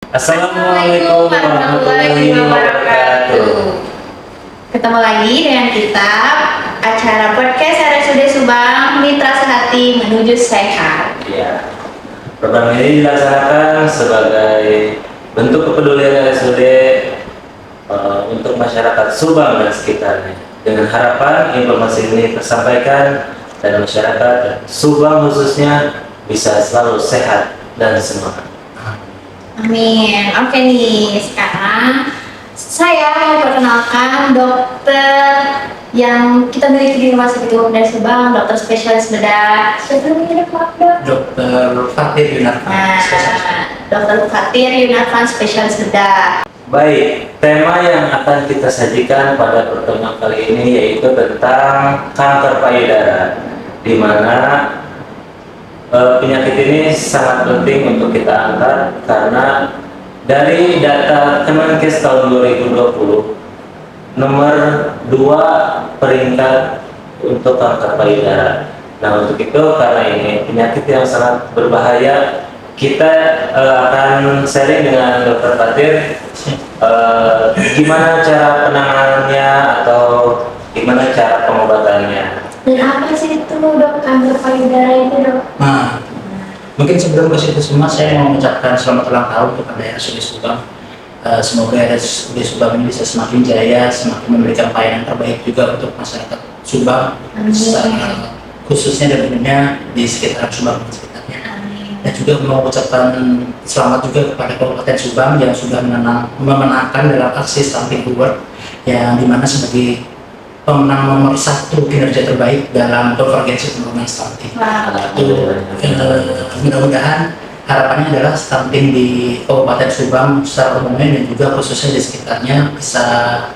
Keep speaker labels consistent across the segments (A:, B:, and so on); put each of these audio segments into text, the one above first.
A: Assalamualaikum warahmatullahi wabarakatuh.
B: Ketemu lagi dengan kita acara podcast RSUD Subang Mitra Sehati Menuju Sehat.
A: Ya, program ini dilaksanakan sebagai bentuk kepedulian RSUD untuk masyarakat Subang dan sekitarnya. Dengan harapan informasi ini tersampaikan dan masyarakat Subang khususnya bisa selalu sehat dan semangat.
B: Amin. Oke nih, sekarang saya mau perkenalkan dokter yang kita miliki di Rumah Sakit Umum Daerah Subang, dokter spesialis bedah. Siapa namanya dok?
C: Dokter Fatir Yunarvan,
B: Dokter Fatir Yunarvan, spesialis bedah.
A: Baik, tema yang akan kita sajikan pada pertemuan kali ini yaitu tentang kanker payudara, di mana penyakit ini sangat penting untuk kita angkat karena dari data Kemenkes tahun 2020 nomor 2 peringkat untuk kanker payudara. Nah, untuk itu karena ini penyakit yang sangat berbahaya, kita akan sharing dengan Dokter Fatir gimana cara penanganannya atau gimana cara pengobatannya.
B: Dan apa sih itu dok kanker payudara itu dok?
C: Nah, mungkin sebelum ke situ semua saya mau mengucapkan selamat ulang tahun kepada RSUD Subang. Semoga RSUD Subang ini bisa semakin jaya, semakin memberikan pelayanan terbaik juga untuk masyarakat Subang, khususnya dan tentunya di sekitar Subang dan sekitarnya. Dan juga mau mengucapkan selamat juga kepada Kabupaten Subang yang sudah memenangkan dalam aksi Stunting Award, yang dimana sebagai pemenang nomor 1 kinerja terbaik dalam konvergensi penurunan stunting. Mudah-mudahan harapannya adalah stunting di Kabupaten Subang secara umumnya dan juga khususnya di sekitarnya bisa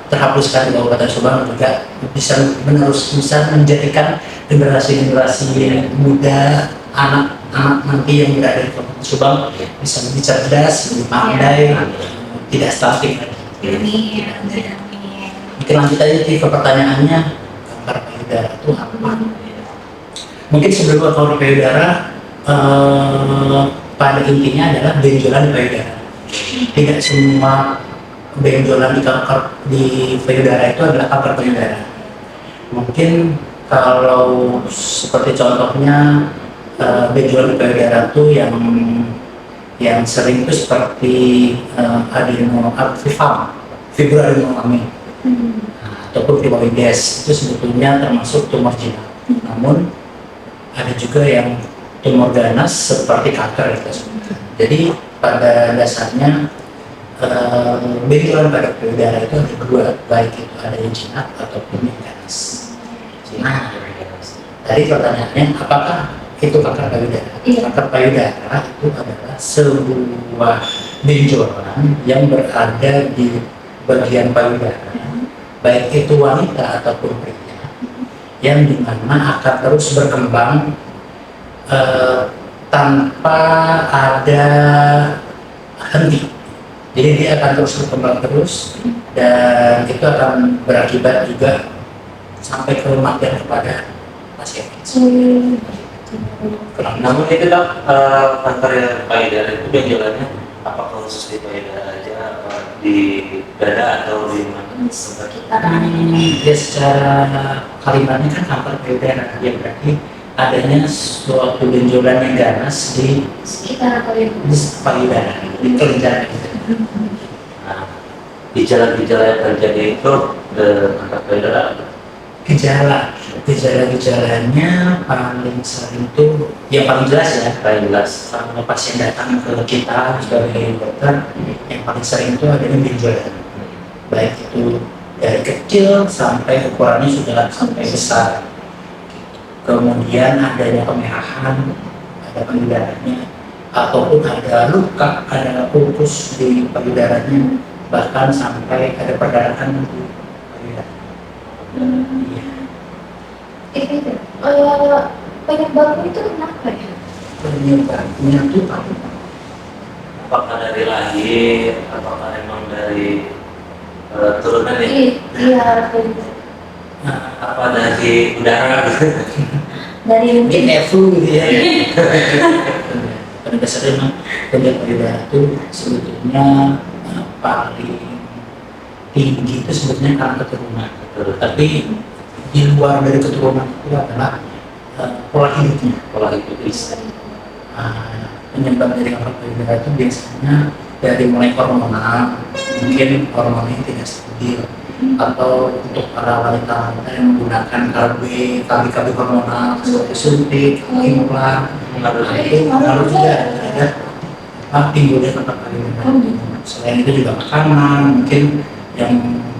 C: terhapuskan di Kabupaten Subang, dan juga bisa menjadikan generasi-generasi muda, anak-anak nanti yang berada di Kabupaten Subang bisa lebih cerdas, lebih pandai, tidak stunting. Mungkin lanjut aja ke pertanyaannya, kanker payudara itu apa? Mungkin sebelum ke kanker payudara, pada intinya adalah benjolan di payudara. Tidak semua benjolan di payudara itu adalah kanker payudara. Mungkin kalau seperti contohnya benjolan di payudara itu yang sering itu seperti fibroadenoma ataupun fibroides, itu sebetulnya termasuk tumor jinak. Namun ada juga yang tumor ganas seperti kanker itu. Jadi pada dasarnya benjolan pada payudara itu ada dua, baik itu ada yang jinak ataupun yang ganas. Nah, tadi pertanyaannya apakah itu kanker payudara? Kanker payudara itu adalah sebuah benjolan yang berada di bagian payudara, baik itu wanita ataupun pria, yang dimana akan terus berkembang tanpa ada henti. Jadi dia akan terus berkembang terus, dan itu akan berakibat juga sampai ke kematian kepada pasien.
A: Namun itu dok, kanker payudara itu benjolannya apakah khusus di payudara aja, di dada atau di mana?
C: Ya, secara kalimatnya kan kanker payudara, ya berarti adanya suatu benjolan yang ganas di
B: Sekitar
C: payudara, di kelenjar.
A: Nah, gejala-gejala yang terjadi itu kanker payudara apa? Gejala-gejalanya paling sering itu yang paling jelas ya, kalau pasien datang ke kita sebagai dokter, yang paling sering itu adanya benjolan, baik itu dari kecil sampai ukurannya sudah sampai besar. Kemudian adanya kemerahan pada payudaranya, ataupun ada luka, ada pupus di payudaranya, bahkan sampai ada perdarahan di payudara.
B: Penyebabnya itu kenapa ya?
C: Penyebabnya itu
A: Apakah dari lahir, apakah memang dari turunan ya?
B: Iya,
A: Apa dari udara?
B: dari
C: mungkin
B: mungkin
C: flu gitu ya. pada dasarnya memang kelenjar payudara itu sebetulnya paling tinggi itu sebetulnya karena keturunan. Tapi di luar dari keturunan itu adalah pola hidupnya.
D: Pola hidup bisa.
C: Penyebab dari kanker payudara itu biasanya dari mulai hormonal, mungkin hormonnya tidak stabil, atau untuk para wanita yang menggunakan KB hormonal seperti suntik, implan, itu pengaruh juga terhadap timbulnya kanker payudara. Selain itu juga makanan, mungkin yang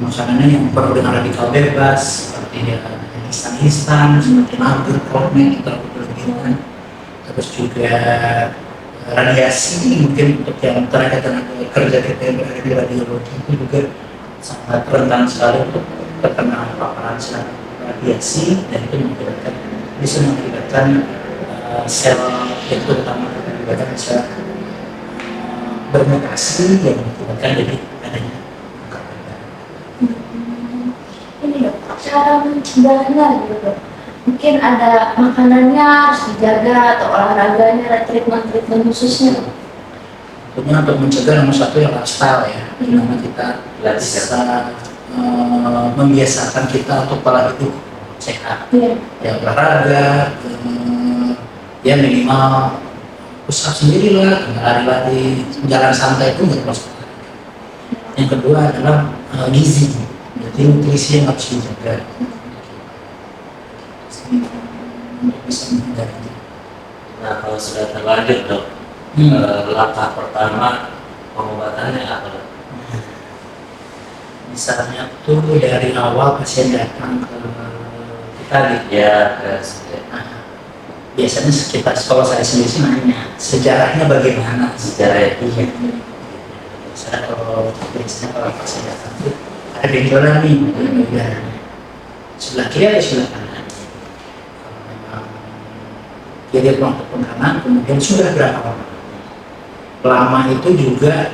C: makanannya yang penuh dengan radikal bebas seperti instan-instan, seperti nugget, kornet, atau berlebihan. Terus juga radiasi, mungkin untuk yang tenaga kerja kita yang berada di radiologi itu juga sangat rentan sekali untuk terkena paparan sinar radiasi, dan itu bisa mengakibatkan sel yang terutama mengakibatkan sel bermutasi yang mengakibatkan jadi adanya kanker payudara.
B: Ini dok, cara mencegahnya gitu dok. Mungkin ada makanannya harus dijaga atau olahraganya, ada treatment khususnya.
C: Tentunya untuk mencegah nomor satu yang lifestyle ya, dimana kita bisa membiasakan kita untuk pola hidup sehat, ya olahraga, ya minimal push up sendiri lah, lari-lari, jalan santai itu nggak termasuk. Yang kedua adalah gizi, jadi nutrisi yang harus dijaga. Bisa menghindari.
D: Nah, kalau sudah terlanjur dok, langkah pertama pengobatannya apa dok?
C: Misalnya tuh dari awal pasien datang ke kita gitu.
D: Ya,
C: Biasanya sekitar, kalau saya sendiri sih nanya sejarahnya bagaimana.
D: sejarah itu.
C: Biasanya kalau pasien datang tuh ada benjolan nih, sebelah kiri atau sebelah kanan. Kiri ataupun kanan, kemudian sudah berapa lama? Lama itu juga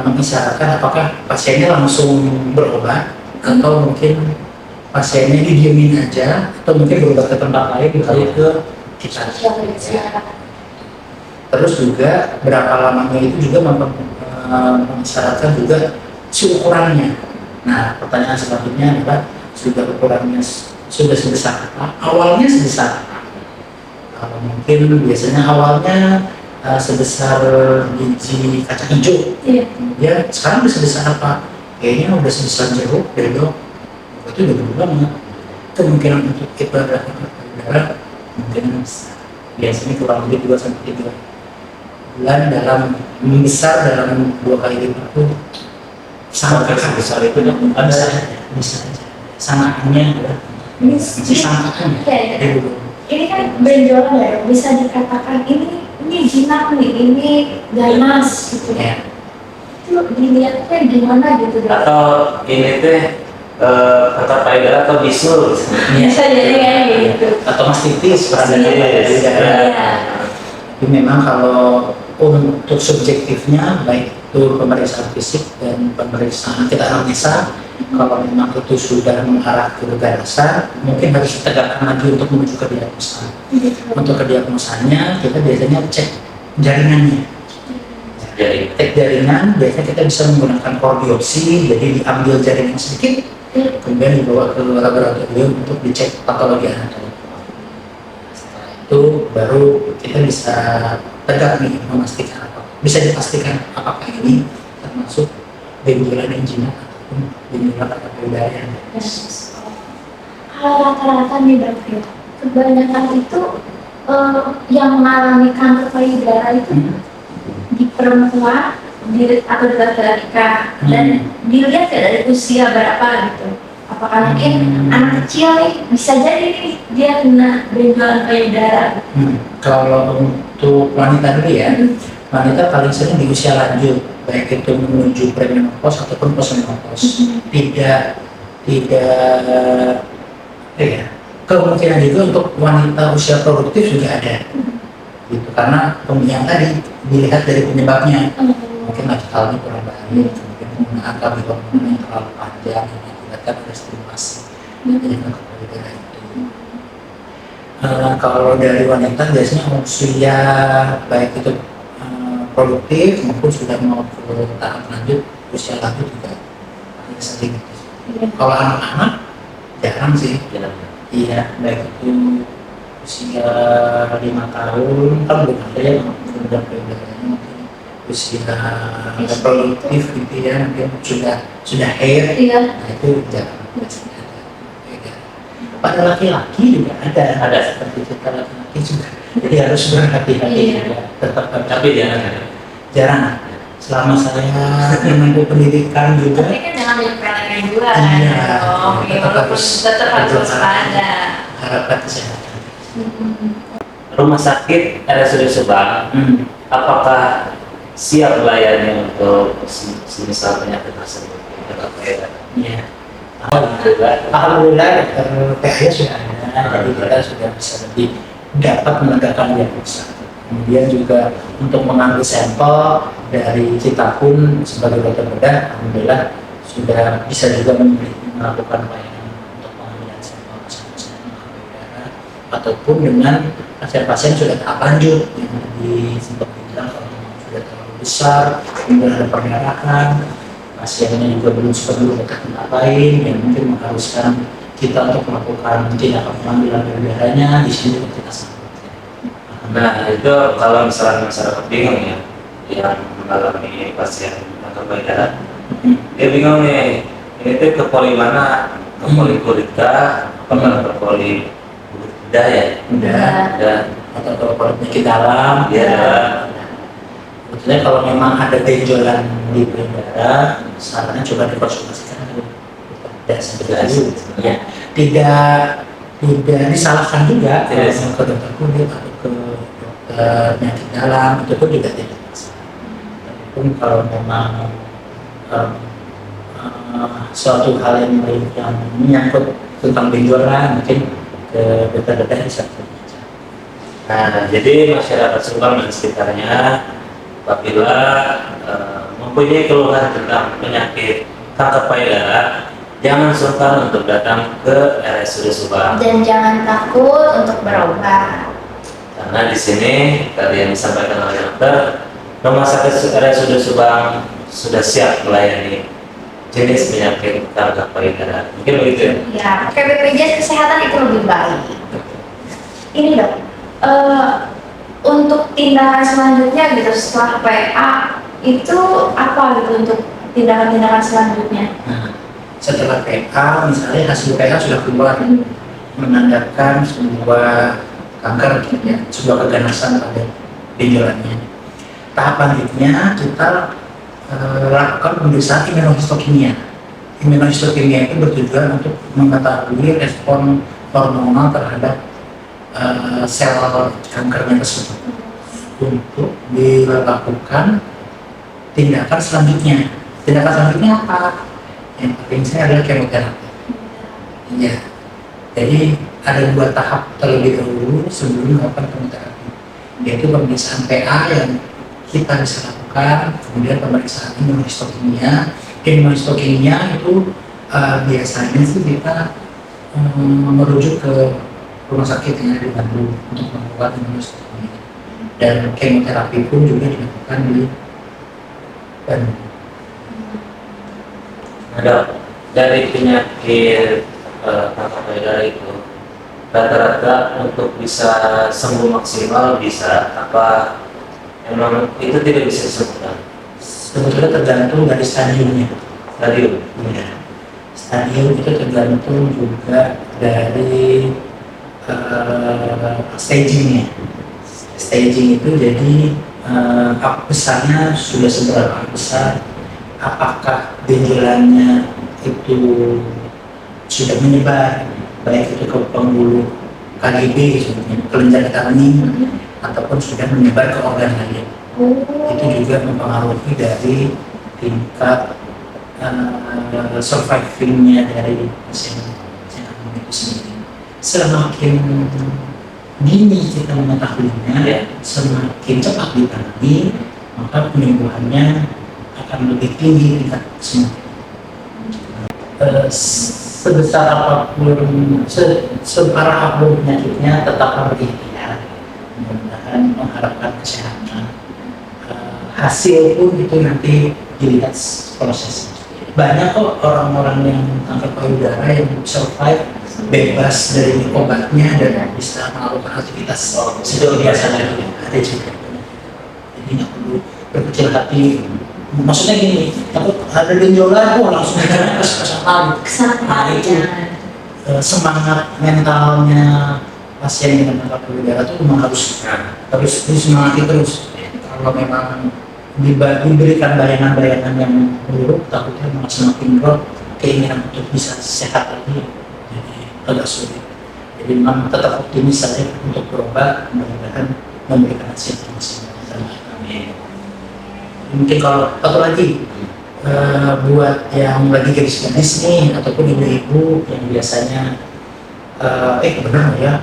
C: mengisyaratkan apakah pasiennya langsung berobat atau mungkin pasiennya didiemin aja atau mungkin berobat ke tempat lain misalnya ke kita. Terus juga berapa lamanya itu juga mengisyaratkan juga si ukurannya. Nah, pertanyaan selanjutnya adalah sudah ukurannya sudah sebesar apa? Awalnya sebesar apa? Mungkin biasanya awalnya sebesar biji kacang hijau, ya sekarang udah sebesar apa? Kayaknya udah sebesar jeruk deh dok. Itu udah berubah banget. Kemungkinan untuk kita kanker payudara mungkin biasanya kurang lebih 2-3 bulan dalam membesar dalam 2 kali lipat itu sangat
D: besar itu dok.
C: bisa aja. Sangatnya adalah sangkaan
B: Kayak
C: dari dulu.
B: ini kan benjolan ya, bisa dikatakan ini jinak nih, ini ganas gitu ya. Itu dilihatnya gimana gitu dok?
D: Atau ini teh kanker payudara atau bisul.
B: Bisa jadi kayak gitu.
C: Atau mastitis pada
D: Mastitis.
C: payudara.
B: Iya.
C: Tapi memang kalau untuk subjektifnya baik itu pemeriksaan fisik dan pemeriksaan kita anamnesa, kalau memang itu sudah mengarah ke ganasan, mungkin harus ditegakkan lagi untuk menuju ke diagnosa. Untuk ke diagnosanya kita biasanya cek jaringannya.
D: Jadi
C: Cek jaringan biasanya kita bisa menggunakan core biopsi, jadi diambil jaringan sedikit, kemudian dibawa ke laboratorium untuk dicek patologi anatomi. Setelah itu baru kita bisa tegak nih memastikan apa, bisa dipastikan apakah ini termasuk benjolan angina ataupun benjolan kanker payudara.
B: Kalau rata-rata nih dok ya, kebanyakan itu yang mengalami kanker payudara itu di perempuan atau di laki-laki dan dilihat ya dari usia berapa gitu. Apakah mungkin anak kecil nih bisa jadi nih dia kena benjolan payudara?
C: Kalau untuk wanita dulu ya, wanita paling sering di usia lanjut, baik itu menuju premenopause ataupun postmenopause. Tidak kemungkinan juga untuk wanita usia produktif juga ada, gitu. Karena yang tadi dilihat dari penyebabnya, mungkin lifestyle-nya kurang baik, mungkin penggunaan KB hormon yang terlalu panjang yang mengakibatkan ada stimulasi dari kanker payudara itu. Kalau dari wanita biasanya usia baik itu produktif maupun sudah mau ke tahap lanjut, usia lanjut juga paling sering.
B: Iya.
C: Kalau anak-anak jarang sih.
D: Jalan.
C: Iya, baik itu usia 5 tahun kan belum ada ya, belum ada perbedaan. Usia reproduktif gitu ya, mungkin sudah hair,
B: Iya.
C: nah itu jarang biasanya ada perbedaan. Pada laki-laki juga ada seperti kita laki-laki juga, jadi harus berhati-hati
B: Iya.
C: juga. Tetap
D: Tapi jangan ya.
C: jarang. Selama saya menempuh pendidikan juga,
B: Tapi kan jangan menyepelekan juga.
C: Iya.
B: dong. Iya, walaupun tetap harus waspada.
C: harapan kesehatan.
D: Rumah sakit RSUD Subang, apakah siap melayani untuk semisal penyakit tersebut?
C: Iya.
D: Alhamdulillah.
C: Alhamdulillah PH sudah ada, jadi kita sudah bisa lebih dapat menegakkan diagnosa. Kemudian juga untuk mengambil sampel dari Citapun sebagai dokter bedah, alhamdulillah sudah bisa juga melakukan pelayanan untuk pengambilan sampel pasien-pasien darah ataupun dengan pasien-pasien yang sudah tahap lanjut yang tadi sempat bilang kalau sudah terlalu besar, kemudian ada perdarahan, pasiennya juga belum sepenuhnya ngapain yang mungkin mengharuskan kita untuk melakukan tindakan pengambilan darahnya di sini juga kita sambut.
D: Nah itu kalau misalnya masyarakat bingung ya, yang mengalami pasien kanker payudara, dia bingung nih, ini tuh ke poli mana? Ke poli kulit kah? Apakah ke poli kulit bedah ya?
C: Udah atau kalau penyakit dalam
D: Ya.
C: sebetulnya kalau memang ada benjolan di payudara, sarannya coba dikonsultasikan ke dokter bedah dulu. Ya, tidak disalahkan juga
D: Tidak.
C: kalau ke dokter kulit atau ke dokter penyakit dalam, itu pun juga tidak masalah. Pun kalau memang suatu hal yang menyangkut tentang benjolan, mungkin ke dokter bedah bisa.
D: Nah, jadi masyarakat Subang dan sekitarnya apabila mempunyai keluhan tentang penyakit kanker payudara, jangan sungkan untuk datang ke RSUD Subang.
B: Dan jangan takut untuk berobat.
D: Karena di sini tadi yang disampaikan oleh dokter, Rumah Sakit RSUD Subang sudah siap melayani jenis penyakit kanker payudara. Mungkin begitu ya?
B: Ya, pakai BPJS Kesehatan itu lebih baik. Ini dok, untuk tindakan selanjutnya gitu setelah PA itu apa gitu untuk tindakan-tindakan selanjutnya?
C: Nah, setelah PA, misalnya hasil PA sudah keluar menandakan sebuah kanker, ya, sebuah keganasan pada benjolannya. Tahap lanjutnya kita lakukan pemeriksaan imunohistokimia. Imunohistokimia itu bertujuan untuk mengetahui respon hormonal terhadap sel kankernya tersebut untuk dilakukan tindakan selanjutnya. Tindakan selanjutnya apa? Yang penting saya adalah kemoterapi. Ya, jadi ada 2 tahap terlebih dahulu sebelum melakukan kemoterapi, yaitu pemeriksaan PA yang kita bisa lakukan, kemudian pemeriksaan imunohistokimia. Imunohistokimia itu biasanya sih kita merujuk ke rumah sakit yang ada di Bandung untuk melakukan imunohistokimia, dan kemoterapi pun juga dilakukan di Bandung.
D: Ada dari penyakit kanker payudara itu rata-rata untuk bisa sembuh maksimal bisa apa memang itu tidak bisa disebutkan
C: Sebetulnya tergantung dari stadiumnya.
D: stadium.
C: Ya. Stadium itu tergantung juga dari stagingnya. Staging itu jadi besarnya sudah seberapa besar, apakah benjolannya itu sudah menyebar, baik itu ke penghulu KGB, sebetulnya kelenjar getah bening, ataupun sudah menyebar ke organ lain. Itu juga mempengaruhi dari tingkat survivingnya dari pasien itu sendiri. Semakin dini kita mengetahuinya,
D: Ya.
C: semakin cepat ditangani, maka penyembuhannya akan lebih tinggi tingkat kesembuhan. sebesar apapun, separah apapun penyakitnya tetaplah berikhtiar. Mudah-mudahan mengharapkan kesehatan. Hasil pun itu nanti dilihat prosesnya. Banyak kok orang-orang yang kanker payudara yang survive bebas dari obatnya dan bisa melakukan aktivitas seperti biasa lagi. Ada juga. Jadi nggak perlu berkecil hati. Maksudnya gini, takut ada benjolan, langsung ke sana. Nah itu semangat mentalnya pasien dengan kanker payudara itu memang harus disemangati terus. Kalau memang diberikan bayangan-bayangan yang buruk, takutnya malah semakin drop keinginan untuk bisa sehat lagi, jadi agak sulit. Jadi memang tetap optimis saja untuk berobat, mudah-mudahan memberikan hasil yang maksimal. Amin. Mungkin kalau satu lagi buat yang lagi garis-garis nih ataupun ibu-ibu yang biasanya benar nggak ya?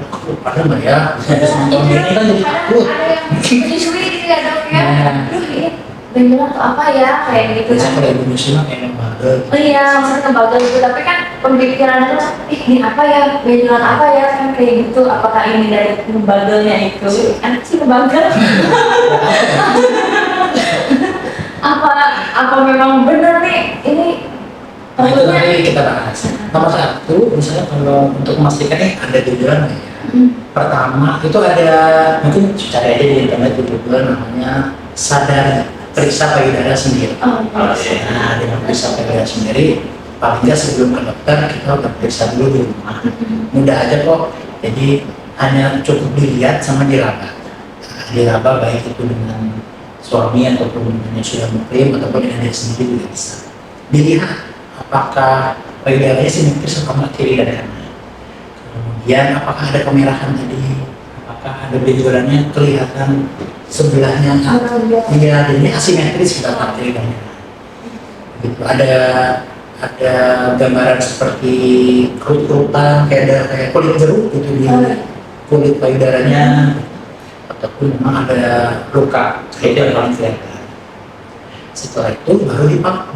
C: Padahal nggak ya? Terus nonton ini kan jadi takut.
B: Ada yang menyusui gitu ya dok ya.
C: Nah.
B: Aduh ini benjolan atau apa ya kayak gitu.
C: Biasanya kalau ibu nyusul kayak lembaga.
B: Oh iya, maksudnya kebagal gitu, tapi kan pemikiran itu, ini apa ya, benjolan apa ya, kan kayak gitu, apakah ini dari kebagalnya itu, kan sih kebagal. apa memang benar nih, ini
C: Nah itu
B: takutnya.
C: nanti kita bahas. Nomor satu, misalnya kalau untuk memastikan ada benjolan nggak ya? Pertama itu ada, mungkin cari aja di internet itu namanya sadar periksa payudara sendiri.
B: Oh,
C: Nah dengan periksa payudara sendiri, paling nggak sebelum ke dokter kita udah periksa dulu di rumah. Mudah aja kok. Jadi hanya cukup dilihat sama diraba. Diraba baik itu dengan suami ataupun dengan yang sudah muklim ataupun dengan diri sendiri juga bisa. Dilihat apakah payudaranya simetris atau kiri dan kanan. Kemudian apakah ada kemerahan tadi, apakah ada benjolannya kelihatan sebelahnya. Ya, ini asimetris kita kiri dan kanan. Gitu. Ada gambaran seperti kerut-kerutan kayak kulit jeruk gitu di kulit payudaranya, ataupun memang ada luka itu yang paling kelihatan. Setelah itu baru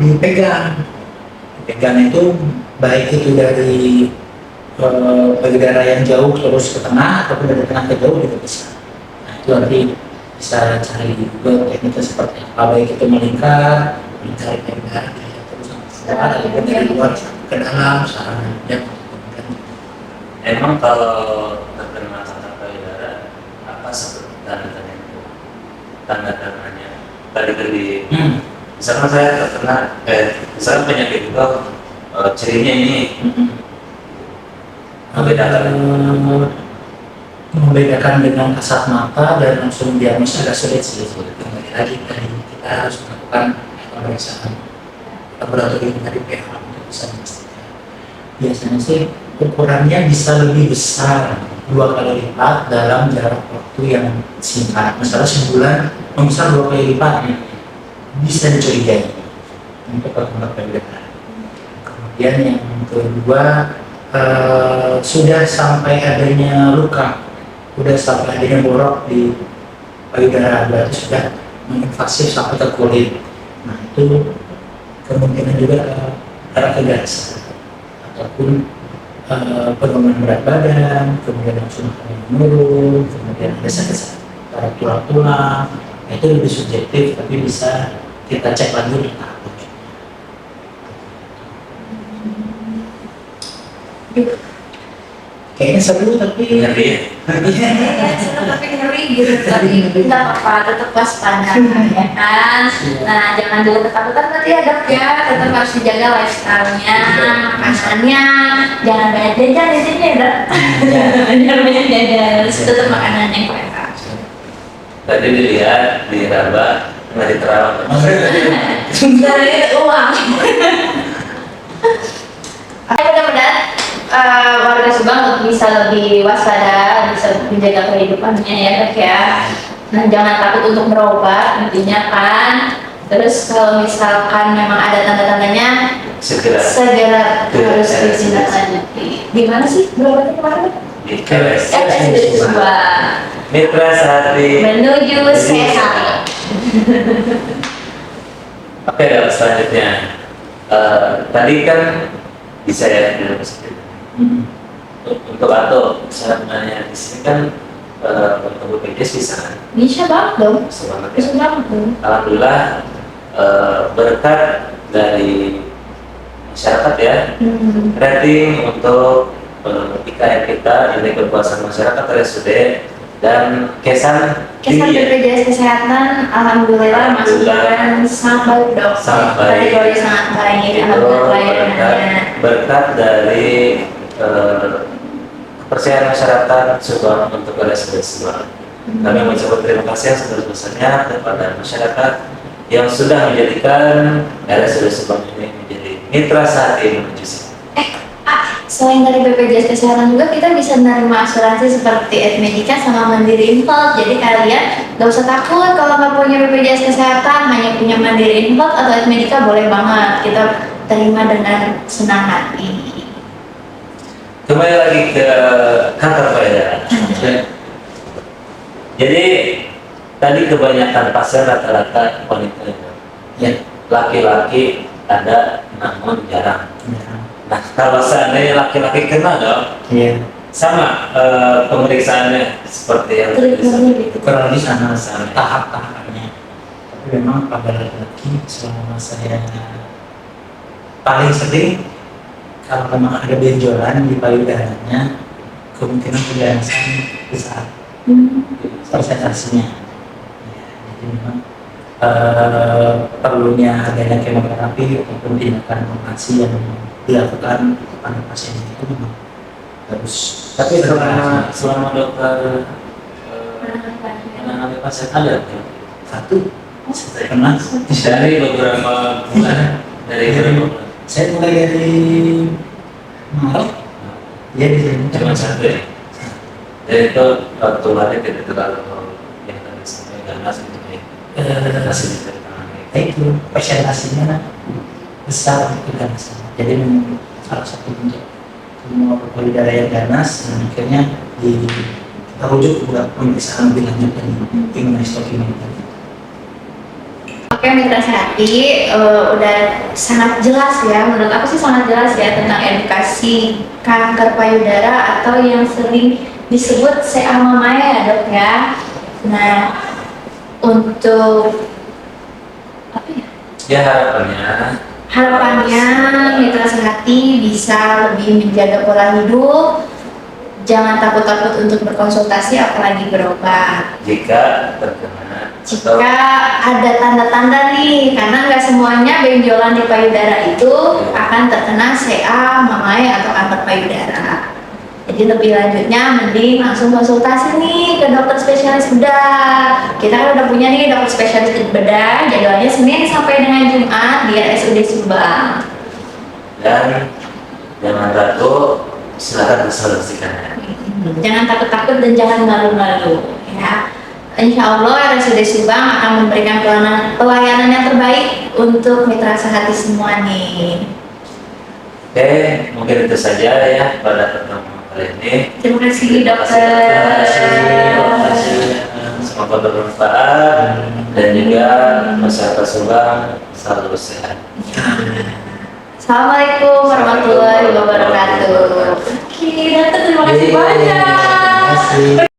C: dipegang itu baik itu dari payudara yang jauh terus ke tengah ataupun dari tengah ke jauh juga bisa. Nah itu nanti bisa cari juga tekniknya seperti apa, baik itu melingkar payudara terus sampai keluar ataupun dari luar ke dalam sarannya.
D: Emang kalau terkena kanker payudara apa seperti tanda-tandanya? Tadi misalkan saya terkena, misalkan penyakit itu cirinya ini
C: membedakan dengan kasat mata dan langsung diagnosis agak sulit sih. Kembali lagi tadi kita harus melakukan pemeriksaan laboratorium dari pH untuk bisa memastikan. Biasanya sih ukurannya bisa lebih besar 2 kali lipat dalam jarak waktu yang singkat. Misalnya sebulan membesar 2 kali lipat, bisa dicurigai untuk kanker payudara. Kemudian yang kedua, sudah sampai adanya luka, sudah sampai adanya borok di payudara, berarti sudah menginvasif sampai ke kulit. Nah itu kemungkinan juga arah ke garis ataupun penurunan berat badan, kemudian langsung menurun, kemudian ada sakit pada tulang-tulang. Itu lebih subjektif, tapi bisa kita cek lagi untuk tahap. Kayaknya seru tapi
D: ngeri ya.
B: Tapi ngeri gitu, tapi nggak apa-apa, tetap waspada ya kan. Nah jangan dulu ketakutan tadi ya dok ya, tetap harus dijaga lifestyle-nya, makanannya, jangan banyak jajan ya dok. Jangan banyak jajan, tetap makanan yang sehat.
D: Tadi dilihat di Raba nggak diterawat.
B: Dari uang. Mudah-mudahan warga Subang bisa lebih waspada, bisa menjaga kehidupannya ya dok ya. Nah jangan takut untuk berobat intinya kan. Terus kalau misalkan memang ada tanda-tandanya
D: Segera
B: harus ditindaklanjuti. Di mana sih berobatnya kemarin?
D: di KS.
B: Di Subang.
D: Mitra Sari
B: Menuju sehat.
D: Oke, dok, selanjutnya tadi kan bisa ya tidak positif. Untuk atau sebenarnya di sini kan untuk BPJS bisa kan?
B: Bisa banget dong.
D: Bisa banget ya.
B: Bisa banget dong.
D: Alhamdulillah berkat dari masyarakat ya, rating untuk IKM kita ini kepuasan masyarakat RSUD dan kesan
B: Kesan
D: tinggi ya.
B: BPJS Kesehatan, alhamdulillah masuk dengan sangat baik dok.
D: Sangat baik.
B: Kategori sangat baik.
D: Itu
B: Alhamdulillah pelayanannya.
D: berkat dari kepercayaan masyarakat Subang untuk RSUD Subang. Kami mengucapkan terima kasih yang sebesar-besarnya kepada masyarakat yang sudah menjadikan RSUD Subang ini menjadi mitra sehati menuju sini.
B: Selain dari BPJS Kesehatan juga kita bisa menerima asuransi seperti Edmedica sama Mandiri Infot. Jadi kalian gak usah takut kalau nggak punya BPJS Kesehatan, hanya punya Mandiri Infot atau Edmedica boleh banget kita terima dengan senang hati.
D: Kembali lagi ke kanker payudara. Jadi tadi kebanyakan pasien rata-rata wanita,
C: Ya.
D: laki-laki ada namun jarang.
C: Ya.
D: Nah kalau seandainya laki-laki kena dong,
C: Iya.
D: sama pemeriksaannya seperti yang tadi
B: Treatmentnya gitu.
C: Kurang lebih sama
D: Sama.
C: tahap-tahapannya. Tapi memang pada laki-laki selama saya paling sering kalau memang ada benjolan di payudaranya, kemungkinan pembebasan besar persentasenya. Ya, jadi memang perlunya adanya kemoterapi ataupun tindakan operasi yang dilakukan kepada pasien itu memang harus.
D: Tapi selama dokter menangani pasien ada ya?
C: Satu saya pernah
D: Dari beberapa bulan, dari beberapa bulan.
C: saya mulai dari Maret ya di sini
D: Cuma satu ya. Dan itu tularnya tidak terlalu yang tadi sampai ganas gitu ya. Masih bisa ditangani.
C: itu presentasinya besar itu ganas. Jadi memang salah satu bentuk semua payudara yang ganas dan akhirnya kita rujuk ke pemeriksaan lebih lanjut dari immunohistochemia tadi.
B: Oke mitra sehati, udah sangat jelas ya, menurut aku sih sangat jelas ya tentang edukasi kanker payudara atau yang sering disebut CA Mamae ya dok ya. Nah untuk apa ya?
D: Ya
B: Harapannya mitra sehati bisa lebih menjaga pola hidup, jangan takut-takut untuk berkonsultasi apalagi berobat.
D: jika terkena
B: Jika ada tanda-tanda nih, karena nggak semuanya benjolan di payudara itu akan terkena CA, Mamae atau kanker payudara. Jadi lebih lanjutnya mending langsung konsultasi nih ke dokter spesialis bedah. Kita kan udah punya nih dokter spesialis bedah, jadwalnya Senin sampai dengan Jumat di RSUD Subang.
D: dan jangan ragu, silakan konsultasikan.
B: Jangan takut-takut dan jangan malu-malu ya. Insya Allah RSUD Subang akan memberikan pelayanan yang terbaik untuk mitra sehati semua nih.
D: Oke, mungkin itu saja ya pada pertemuan kali ini.
B: Terima kasih dokter.
D: Terima kasih. Semoga bermanfaat dan juga masyarakat Subang selalu sehat.
B: Assalamualaikum warahmatullahi wabarakatuh. Oke, dokter terima kasih banyak.
C: Terima kasih.